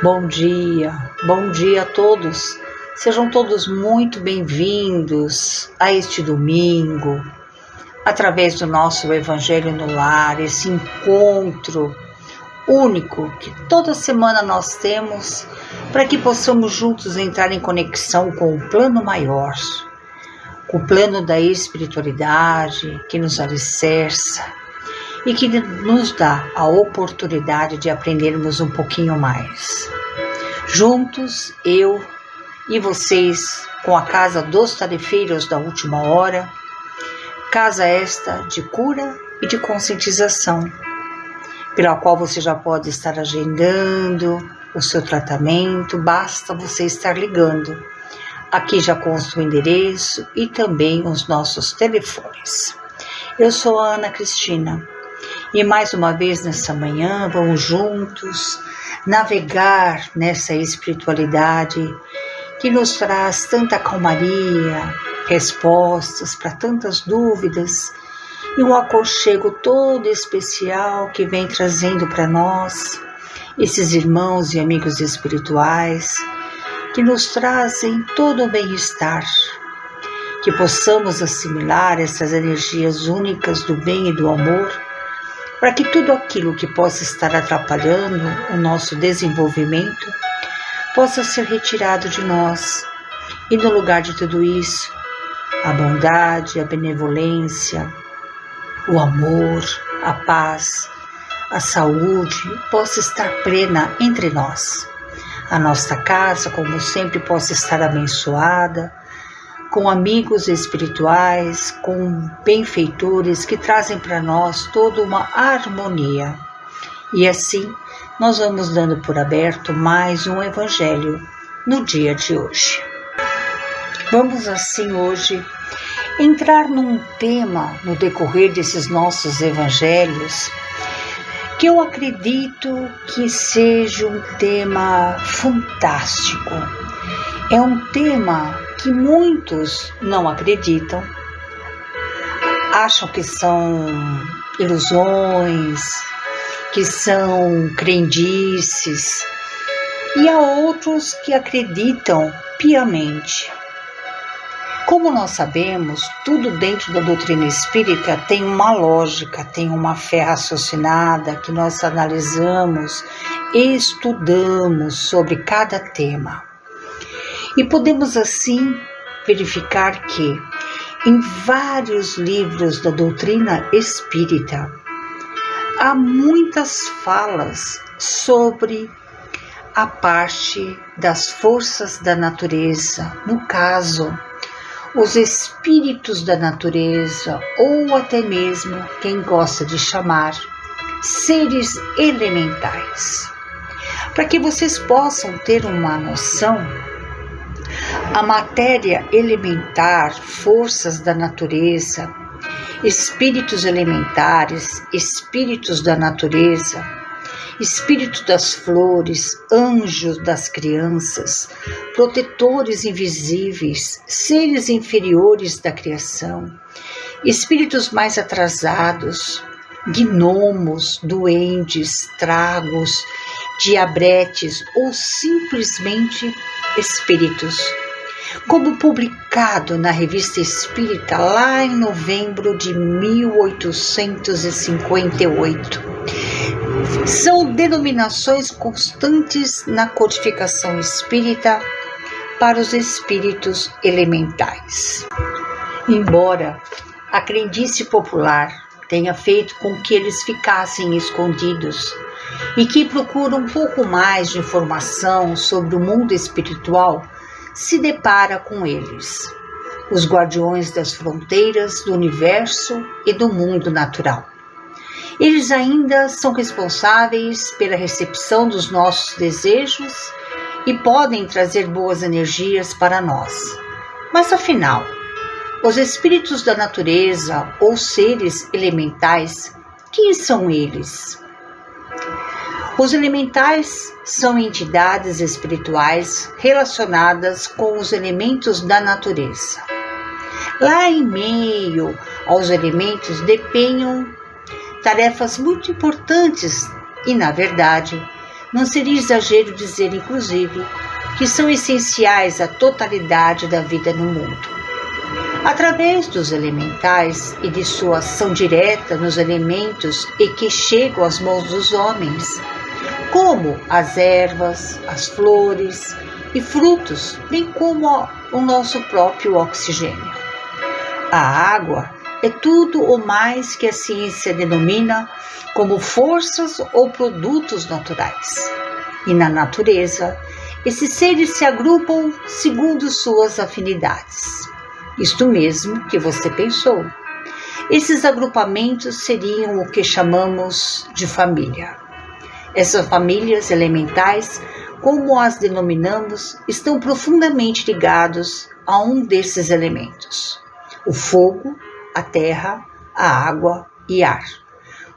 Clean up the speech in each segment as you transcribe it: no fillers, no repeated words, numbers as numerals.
Bom dia a todos. Sejam todos muito bem-vindos a este domingo, através do nosso Evangelho no Lar, esse encontro único que toda semana nós temos para que possamos juntos entrar em conexão com o plano maior, com o plano da espiritualidade que nos alicerça e que nos dá a oportunidade de aprendermos um pouquinho mais. Juntos, eu e vocês, com a Casa dos Tarefeiros da Última Hora, casa esta de cura e de conscientização, pela qual você já pode estar agendando o seu tratamento, basta você estar ligando. Aqui já consta o endereço e também os nossos telefones. Eu sou a Ana Cristina e mais uma vez nessa manhã vamos juntos navegar nessa espiritualidade que nos traz tanta calmaria, respostas para tantas dúvidas e um aconchego todo especial que vem trazendo para nós esses irmãos e amigos espirituais que nos trazem todo o bem-estar, que possamos assimilar essas energias únicas do bem e do amor, para que tudo aquilo que possa estar atrapalhando o nosso desenvolvimento possa ser retirado de nós. E no lugar de tudo isso, a bondade, a benevolência, o amor, a paz, a saúde possa estar plena entre nós. A nossa casa, como sempre, possa estar abençoada, com amigos espirituais, com benfeitores que trazem para nós toda uma harmonia. E assim, nós vamos dando por aberto mais um Evangelho no dia de hoje. Vamos assim hoje entrar num tema no decorrer desses nossos Evangelhos que eu acredito que seja um tema fantástico. É um tema que muitos não acreditam, acham que são ilusões, que são crendices, e há outros que acreditam piamente. Como nós sabemos, tudo dentro da doutrina espírita tem uma lógica, tem uma fé raciocinada que nós analisamos e estudamos sobre cada tema. E podemos assim verificar que em vários livros da doutrina espírita há muitas falas sobre a parte das forças da natureza, no caso, os espíritos da natureza, ou até mesmo quem gosta de chamar seres elementais. Para que vocês possam ter uma noção, a matéria elementar, forças da natureza, espíritos elementares, espíritos da natureza, espírito das flores, anjos das crianças, protetores invisíveis, seres inferiores da criação, espíritos mais atrasados, gnomos, duendes, tragos, diabretes ou simplesmente espíritos. Como publicado na Revista Espírita lá em novembro de 1858. São denominações constantes na codificação espírita para os espíritos elementais. Embora a crendice popular tenha feito com que eles ficassem escondidos e que procuram um pouco mais de informação sobre o mundo espiritual, se depara com eles, os guardiões das fronteiras do universo e do mundo natural. Eles ainda são responsáveis pela recepção dos nossos desejos e podem trazer boas energias para nós. Mas afinal, os espíritos da natureza ou seres elementais, quem são eles? Os elementais são entidades espirituais relacionadas com os elementos da natureza. Lá em meio aos elementos desempenham tarefas muito importantes e, na verdade, Não seria exagero dizer, inclusive, que são essenciais à totalidade da vida no mundo. Através dos elementais e de sua ação direta nos elementos e que chegam às mãos dos homens, como as ervas, as flores e frutos, bem como o nosso próprio oxigênio. A água é tudo o mais que a ciência denomina como forças ou produtos naturais. E na natureza, esses seres se agrupam segundo suas afinidades. Isto mesmo que você pensou. Esses agrupamentos seriam o que chamamos de família. Essas famílias elementais, como as denominamos, estão profundamente ligados a um desses elementos: o fogo, a terra, a água e ar,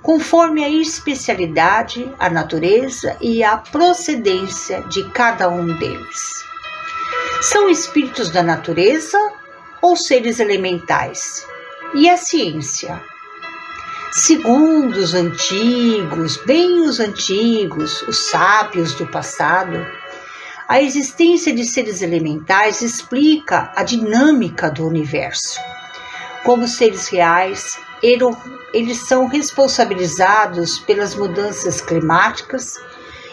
conforme a especialidade, a natureza e a procedência de cada um deles. São espíritos da natureza ou seres elementais? E a ciência? Segundo os antigos, bem os antigos, os sábios do passado, a existência de seres elementais explica a dinâmica do universo. Como seres reais, eles são responsabilizados pelas mudanças climáticas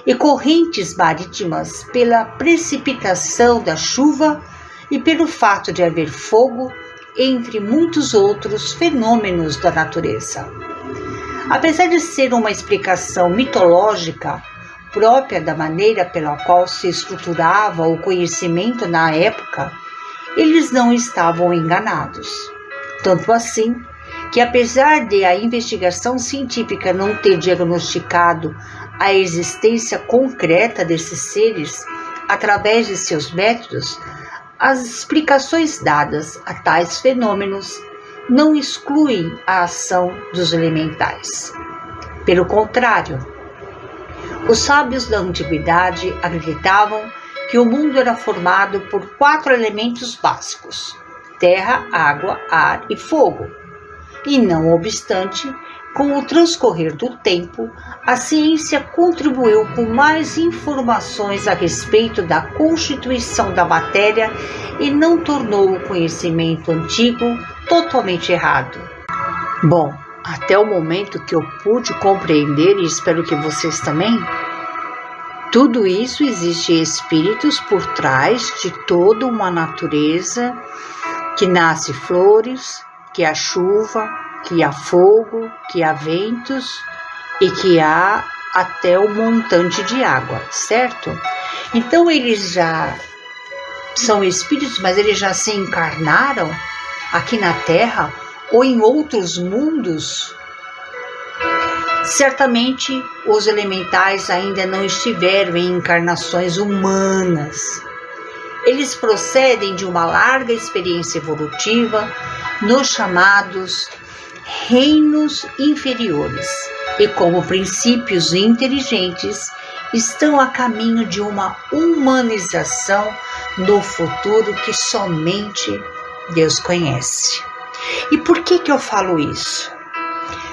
e correntes marítimas, pela precipitação da chuva e pelo fato de haver fogo, entre muitos outros fenômenos da natureza. Apesar de ser uma explicação mitológica própria da maneira pela qual se estruturava o conhecimento na época, eles não estavam enganados. Tanto assim que, apesar de a investigação científica não ter diagnosticado a existência concreta desses seres através de seus métodos, as explicações dadas a tais fenômenos não excluem a ação dos elementais. Pelo contrário, os sábios da antiguidade acreditavam que o mundo era formado por 4 elementos básicos: terra, água, ar e fogo. E não obstante, com o transcorrer do tempo, a ciência contribuiu com mais informações a respeito da constituição da matéria e não tornou o conhecimento antigo totalmente errado. Bom, até o momento que eu pude compreender, e espero que vocês também, tudo isso existe espíritos por trás de toda uma natureza que nasce flores, que há chuva, que há fogo, que há ventos e que há até um montante de água, certo? Então eles já são espíritos, mas eles já se encarnaram aqui na Terra ou em outros mundos? Certamente os elementais ainda não estiveram em encarnações humanas. Eles procedem de uma larga experiência evolutiva nos chamados reinos inferiores e, como princípios inteligentes, estão a caminho de uma humanização no futuro que somente Deus conhece. E por que eu falo isso?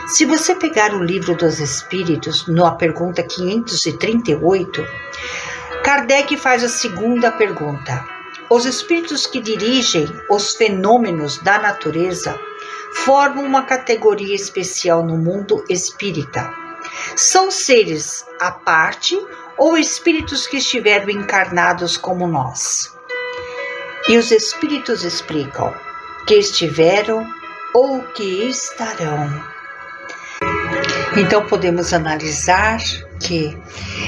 Se você pegar o Livro dos Espíritos, na pergunta 538, Kardec faz a segunda pergunta. Os espíritos que dirigem os fenômenos da natureza formam uma categoria especial no mundo espírita. São seres à parte ou espíritos que estiveram encarnados como nós? E os espíritos explicam que estiveram ou que estarão. Então podemos analisar que,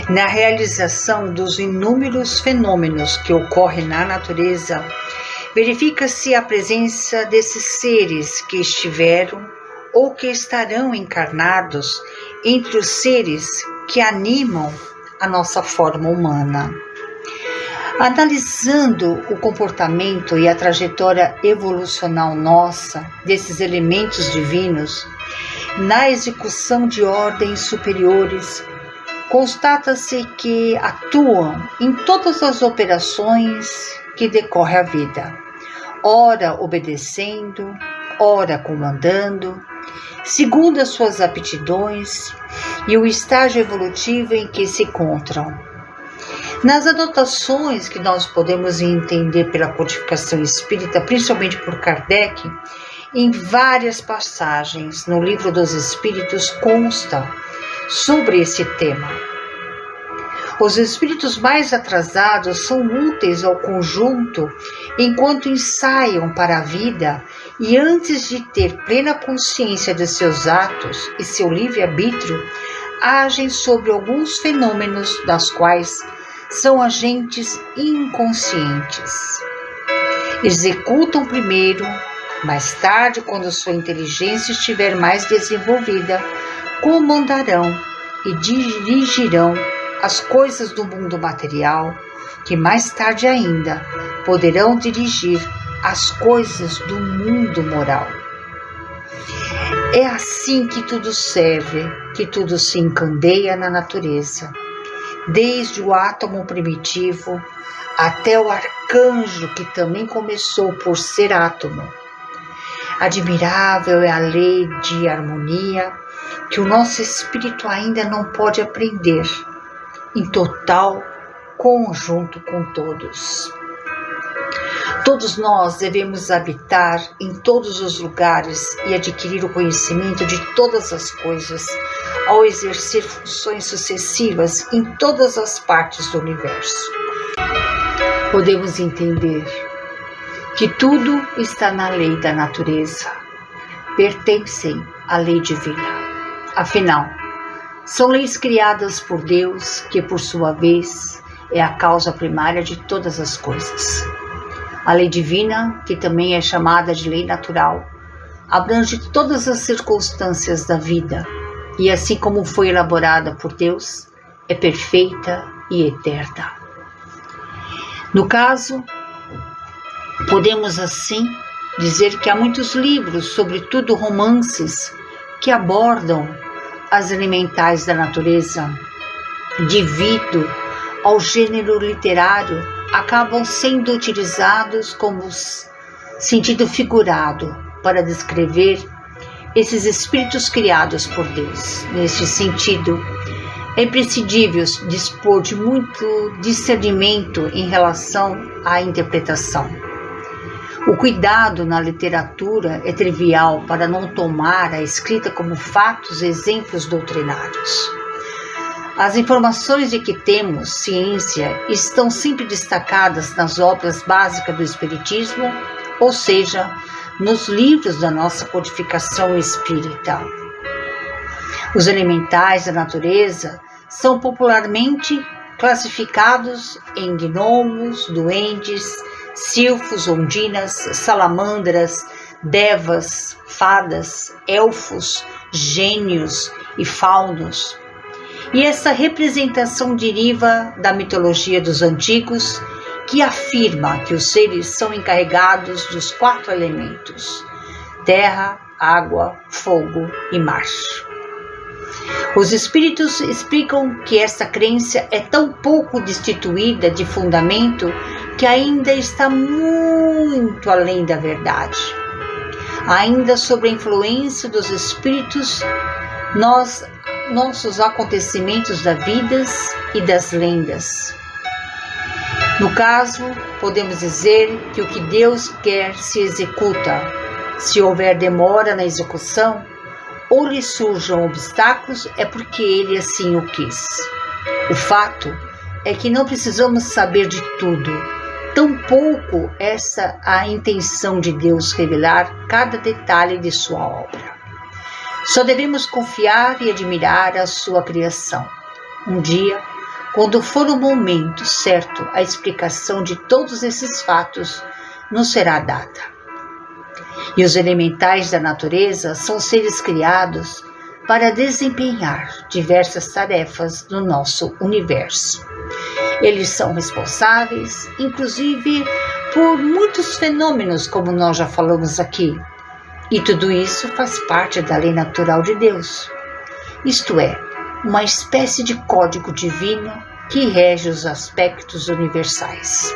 na realização dos inúmeros fenômenos que ocorrem na natureza, verifica-se a presença desses seres que estiveram ou que estarão encarnados entre os seres que animam a nossa forma humana. Analisando o comportamento e a trajetória evolucional nossa desses elementos divinos, na execução de ordens superiores, constata-se que atuam em todas as operações que decorre a vida, ora obedecendo, ora comandando, segundo as suas aptidões e o estágio evolutivo em que se encontram. Nas anotações que nós podemos entender pela codificação espírita, principalmente por Kardec, em várias passagens no Livro dos Espíritos consta sobre esse tema. Os espíritos mais atrasados são úteis ao conjunto enquanto ensaiam para a vida e antes de ter plena consciência de seus atos e seu livre-arbítrio, agem sobre alguns fenômenos das quais são agentes inconscientes. Executam primeiro, mais tarde, quando sua inteligência estiver mais desenvolvida, comandarão e dirigirão as coisas do mundo material, que mais tarde ainda poderão dirigir as coisas do mundo moral. É assim que tudo serve, que tudo se encandeia na natureza, desde o átomo primitivo até o arcanjo, que também começou por ser átomo. Admirável é a lei de harmonia que o nosso espírito ainda não pode aprender, em total conjunto com todos. Todos nós devemos habitar em todos os lugares e adquirir o conhecimento de todas as coisas, ao exercer funções sucessivas em todas as partes do universo. Podemos entender que tudo está na lei da natureza, pertencem à lei divina. Afinal, são leis criadas por Deus, que por sua vez é a causa primária de todas as coisas. A lei divina, que também é chamada de lei natural, abrange todas as circunstâncias da vida e, assim como foi elaborada por Deus, é perfeita e eterna. No caso, podemos assim dizer que há muitos livros, sobretudo romances, que abordam as elementais da natureza, devido ao gênero literário, acabam sendo utilizados como sentido figurado para descrever esses espíritos criados por Deus. Neste sentido, é imprescindível dispor de muito discernimento em relação à interpretação. O cuidado na literatura é trivial para não tomar a escrita como fatos e exemplos doutrinários. As informações de que temos ciência estão sempre destacadas nas obras básicas do Espiritismo, ou seja, nos livros da nossa codificação espírita. Os elementais da natureza são popularmente classificados em gnomos, duendes, silfos, ondinas, salamandras, devas, fadas, elfos, gênios e faunos. E essa representação deriva da mitologia dos antigos, que afirma que os seres são encarregados dos 4 elementos: terra, água, fogo e mar. Os espíritos explicam que essa crença é tão pouco destituída de fundamento que ainda está muito além da verdade. Ainda sob a influência dos espíritos, nossos acontecimentos da vida e das lendas. No caso, podemos dizer que o que Deus quer se executa. Se houver demora na execução, ou lhe surjam obstáculos, é porque Ele assim o quis. O fato é que não precisamos saber de tudo, tampouco essa a intenção de Deus revelar cada detalhe de sua obra. Só devemos confiar e admirar a sua criação. Um dia, quando for o momento certo, a explicação de todos esses fatos nos será dada. E os elementais da natureza são seres criados para desempenhar diversas tarefas no nosso universo. Eles são responsáveis, inclusive, por muitos fenômenos, como nós já falamos aqui. E tudo isso faz parte da lei natural de Deus. Isto é, uma espécie de código divino que rege os aspectos universais.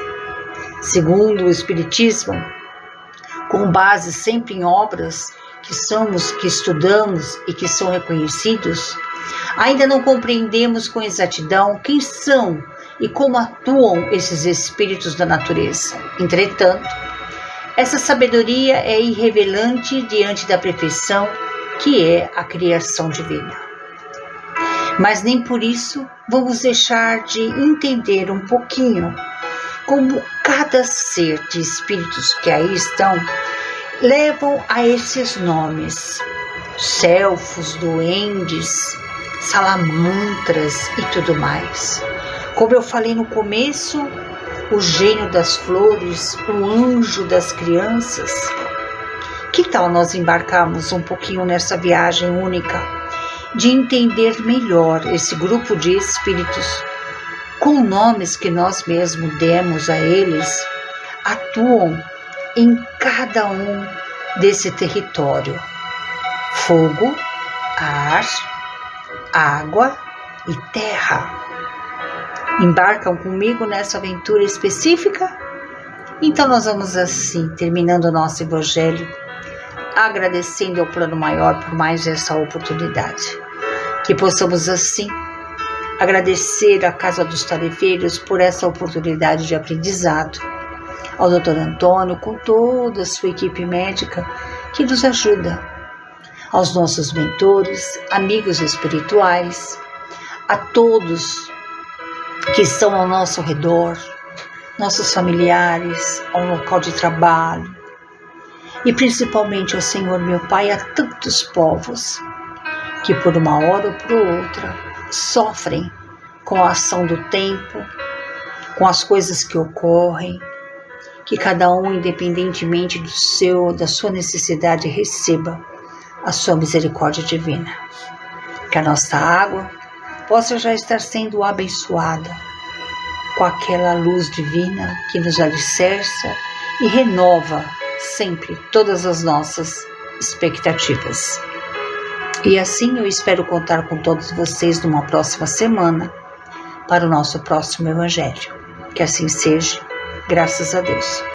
Segundo o Espiritismo, com base sempre em obras que estudamos e que são reconhecidos, ainda não compreendemos com exatidão quem são e como atuam esses espíritos da natureza. Entretanto, essa sabedoria é irrevelante diante da perfeição que é a criação divina. Mas nem por isso vamos deixar de entender um pouquinho como cada ser de espíritos que aí estão levam a esses nomes: selfos, duendes, salamandras e tudo mais. Como eu falei no começo, o gênio das flores, o anjo das crianças. Que tal nós embarcarmos um pouquinho nessa viagem única de entender melhor esse grupo de espíritos com nomes que nós mesmos demos a eles, atuam em cada um desse território: fogo, ar, água e terra. Embarcam comigo nessa aventura específica? Então nós vamos assim, terminando o nosso evangelho, agradecendo ao plano maior por mais essa oportunidade. Que possamos assim agradecer à Casa dos Tarefeiros por essa oportunidade de aprendizado, ao Dr. Antônio com toda a sua equipe médica que nos ajuda, aos nossos mentores, amigos espirituais, a todos que estão ao nosso redor, nossos familiares, ao local de trabalho, e principalmente ao Senhor meu Pai, a tantos povos que por uma hora ou por outra sofrem com a ação do tempo, com as coisas que ocorrem, que cada um, independentemente da sua necessidade, receba a sua misericórdia divina. Que a nossa água possa já estar sendo abençoada com aquela luz divina que nos alicerça e renova sempre todas as nossas expectativas. E assim eu espero contar com todos vocês numa próxima semana para o nosso próximo Evangelho. Que assim seja, graças a Deus.